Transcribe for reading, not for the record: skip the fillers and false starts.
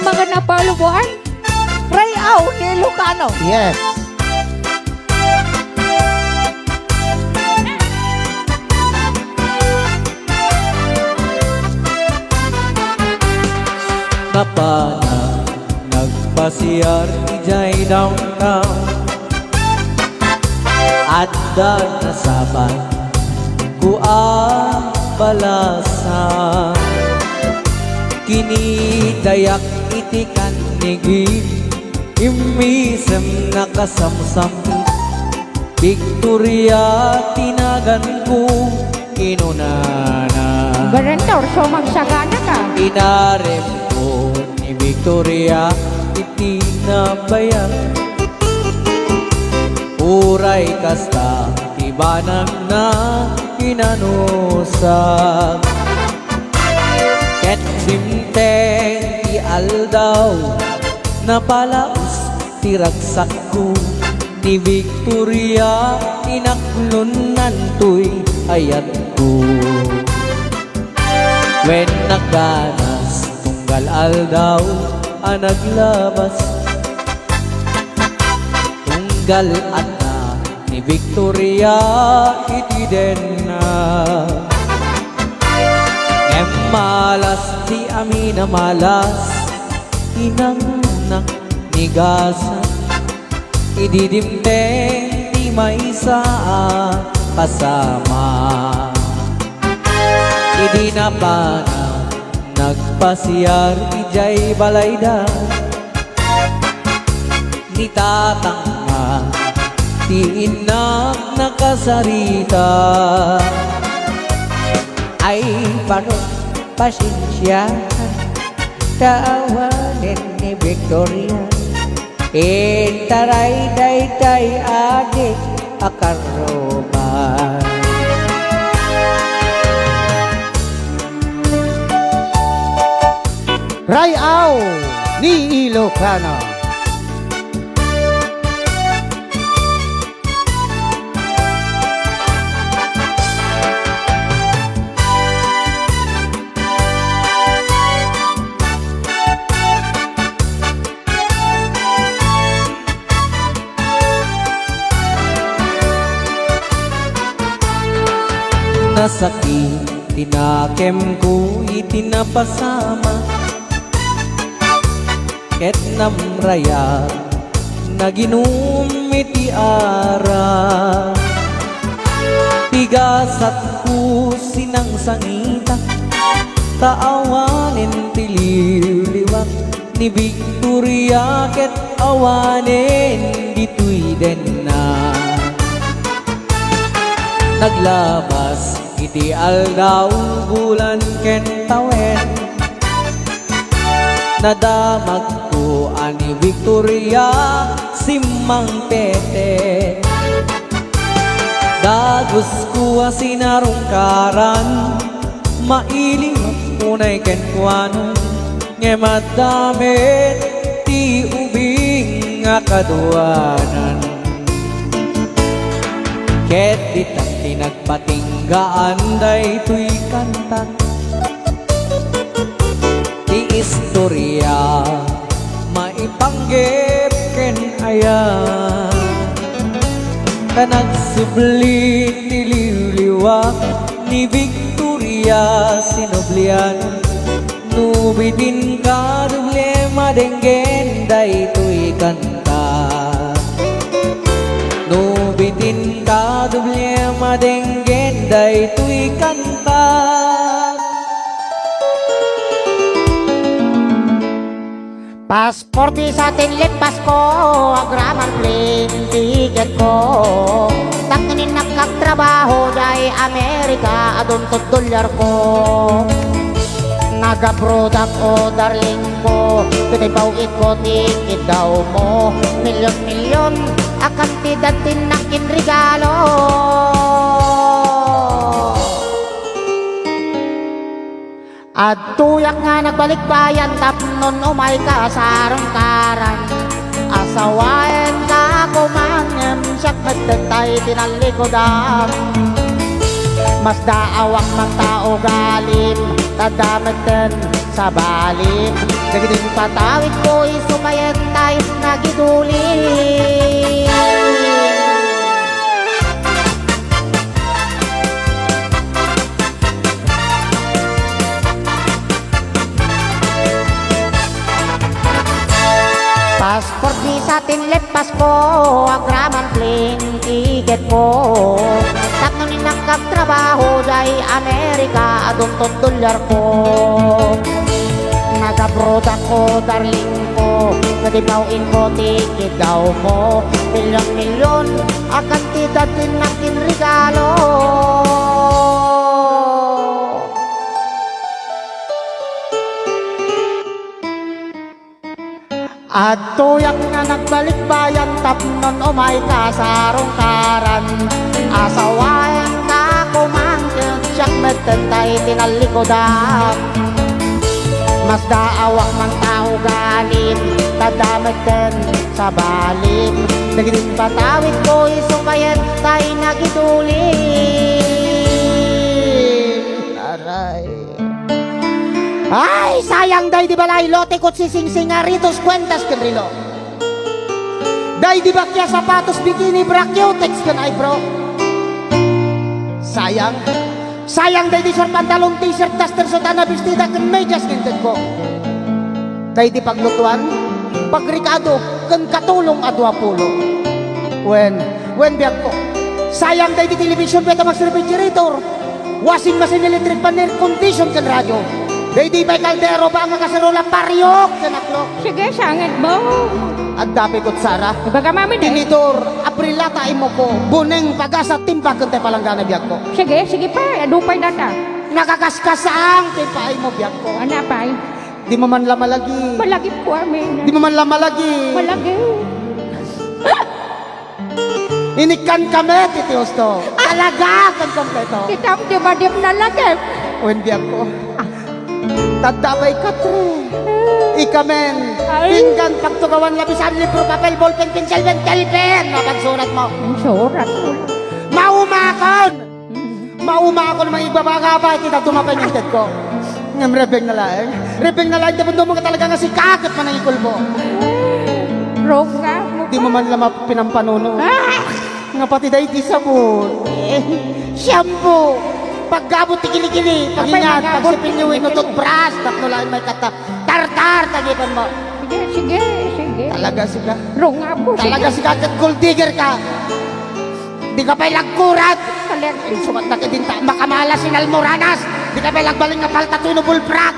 mga napalubuan? Rayaw ni Lucano. Yes. Napana nagpasiyar ijay downtown at nasaban ku ang balasan kini dayak itikan nigi imisem nakasamsam Victoria tinagan ko inunana Garandor, so magsagana ka. inarem ko ni Victoria itinabayan uray kasta tibanan na inanusag ket simteng ti aldaw napalaos ti ragsak ko ni Victoria inaklunan to'y ayat ko when nagdanas tunggal aldaw naglabas tunggal at ni Victoria itiden na malas di amina malas inangnak nigasan ididimteng di maisa kasama idinapana nagpasiyar ijay balayda ni tatanga ti inak nakasarita ay parang pasensya tawanin ni Victoria taray day adik akaroban Rayaw ni Ilocano. Nasakit tinakem ko itinapasama ket namraya naginum iti ara tigasat ko sinang sangita taawanin tililiwak ni Victoria ket awanin dito'y den na naglabas iti aldaw bulan ken tawen nadamag ko ani Victoria simang pete dagos ko sinarungkaran mailing unay ken kuano ngemadamit ti ubing nga kaduanan ket ditang tinagpatinggaan daytoy kanta ti istorya maipanggep ken ayan kanagsubli ti liwliwak ni Victoria sinoblian nubitin ka duble madenggen daytoy kanta nubitin ka duble madenggen daytoy kanta Pasporti sa atin Pasko, agraman plane ticket ko. Tanginin nakagtrabaho dahil Amerika, adon $2 ko. Nag-abroad ako, darling ko, titibaw ko, ticket daw mo. Milyon-milyon, akantidad tinakin regalo. At tuyak nga nagbalik bayan tapnon umay ka sarang karan asawain ka kumangem siyak nagtatay tinalikodan mas daawak mang tao galim tadameten sa balim. Nagding patawid ko'y sumayentay nagiduling. Passport visa tinlip Pasko, agraman plane ticket ko. Tapno ni nakagtrabaho day Amerika, aduntot dolyar ko. Nag-abroad ako, darling ko, nadipawin ko ticket daw mo. Milyon-milyon, ang kantidad din natin regalo. At tuyak nga nagbalik bayan, tapnon o may kasarong karan. Asawayan ka kumangkin, siyak metentay tinalikodan. Mas daawak mang tao galim, tadameten sa balim. Naging patawid ko'y sumayen, tayo nagituling. Aray. Ay, sayang day di balay lote kot si sing-singa ritos kwentas kan rilo. Day di bakya sapatos bikini brachiotex kan ay bro. Sayang. Sayang day di short pantalon t-shirt duster sotana bestida kan medyas ginted ko. Day di paglutuan, pagrikado kan katulong a 20. When biyak ko. Sayang day di television beta mas refrigerator. Washing machine electric pan air condition kan radyo. Day may kaldero ba ang kaserola paryok kanaklo? Sige, sangit mo. At dapat ko Sara. Iba ka mami na. Tinidor, aprilata imo ko. Buneng pagasa timpa kante palanggana biyak ko. Sige, sige pa. Adupay data. Nakakaskasang timpa imo biyak ko. Ano pa? Di mo man lamalagi. Malagip ko amin. Di mo man lamalagi. Malagip. Inikan kami, Titi Justo. Talaga kan kompleto. Kitam di ba di na lagip? Uwan biyak ko. Tadabay ka to. Ikamen. Ay. Pinggan, pagtugawan, labisan, libro, papel, ballpen, pinsel, pentel, pen. Napagsurat mo. Ang surat ko. Maumakon! Maumakon mga ibabagabay. Kita tumapay ng ted ko. Ngam rebeng na lang. Rebeng na lang. Di mo ka talaga nga si kakit man ang ikulbo. Rog ka mo. Di mo man lamap pinampanuno. Ah! Nga pati dahi di sabon. Shampoo. Paggabot ti gili-gili. Pag-ingat. Pagsipinyo no toothbrush. Tatlo lang may kata. Tartar. Tagipan mo. Sige, sige, sige. Talaga sila. Rog nga po. Talaga si kakit gold digger ka. Di ka pa'y lagkurat. Sige. Sumat na ka din ta. Makamala si Almoranas. Di ka pa'y lagbaling nga paltatuno bulprag.